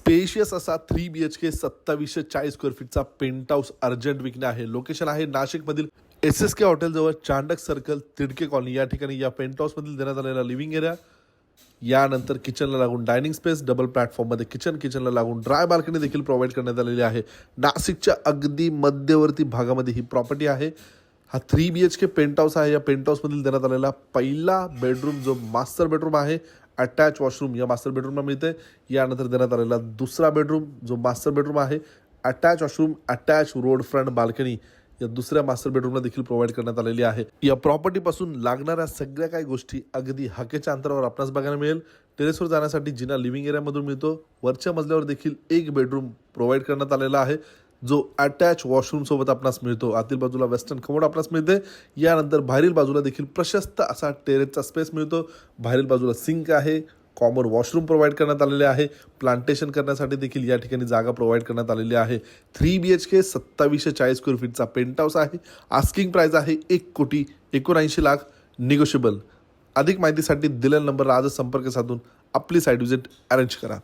Spacious असा 3 BHK 2740 square फीटचा penthouse urgent विकणे आहे. लोकेशन आहे नाशिकमधील SSK हॉटेलजवळ चांडक सर्कल तिडके कॉलनी या ठिकाणी या पेंट हाऊसमधील देण्यात आलेला लिव्हिंग एरिया, यानंतर किचनला लागून डायनिंग स्पेस, डबल प्लॅटफॉर्ममध्ये किचनला लागून ड्राय बाल्कनी देखील प्रोव्हाइड करण्यात आलेली आहे. नाशिकच्या अगदी मध्यवर्ती भागामध्ये ही प्रॉपर्टी आहे. हा 3 BHK पेंट हाऊस आहे. या पेंट हाऊसमधील देण्यात आलेला पहिला बेडरूम जो मास्टर बेडरूम आहे, अटॅच वॉशरूम या मास्टर बेडरूमला मिळते. यानंतर देण्यात आलेला दुसरा बेडरूम जो मास्टर बेडरूम आहे, attach washroom, attach road front balcony या दुसऱ्या मास्टर बेडरूमला देखील प्रोव्हाइड करण्यात आलेली आहे. या प्रॉपर्टीपासून लागणाऱ्या सगळ्या काही गोष्टी अगदी हाकेच्या अंतरावर आपणास बघायला मिळेल. टेरेसवर जाण्यासाठी जिना लिव्हिंग एरियामधून मिळतो. वरच्या मजल्यावर देखील एक बेडरूम प्रोव्हाइड करण्यात आलेला आहे जो अटॅच वॉशरूम सोबत आपणास मिळतो. आतील बाजूला वेस्टर्न कमोड आपणास मिळते. यानंतर बाहेरील बाजूला देखील प्रशस्त असा टेरेसचा स्पेस मिळतो. बाहेरील बाजूला सिंक आहे. कॉमन वॉशरूम प्रोव्हाइड करण्यात आलेले आहे. प्लांटेशन करण्यासाठी देखील या ठिकाणी जागा प्रोव्हाइड करण्यात आलेली आहे. 3 BHK 2740 स्क्वेअर फीटचा पेंट हाऊस आहे. आस्किंग प्राइस आहे 1,79,00,000 निगोशिएबल. अधिक माहितीसाठी दिलेल्या नंबरला आजच संपर्क साधून आपली साईट व्हिजिट अरेंज करा.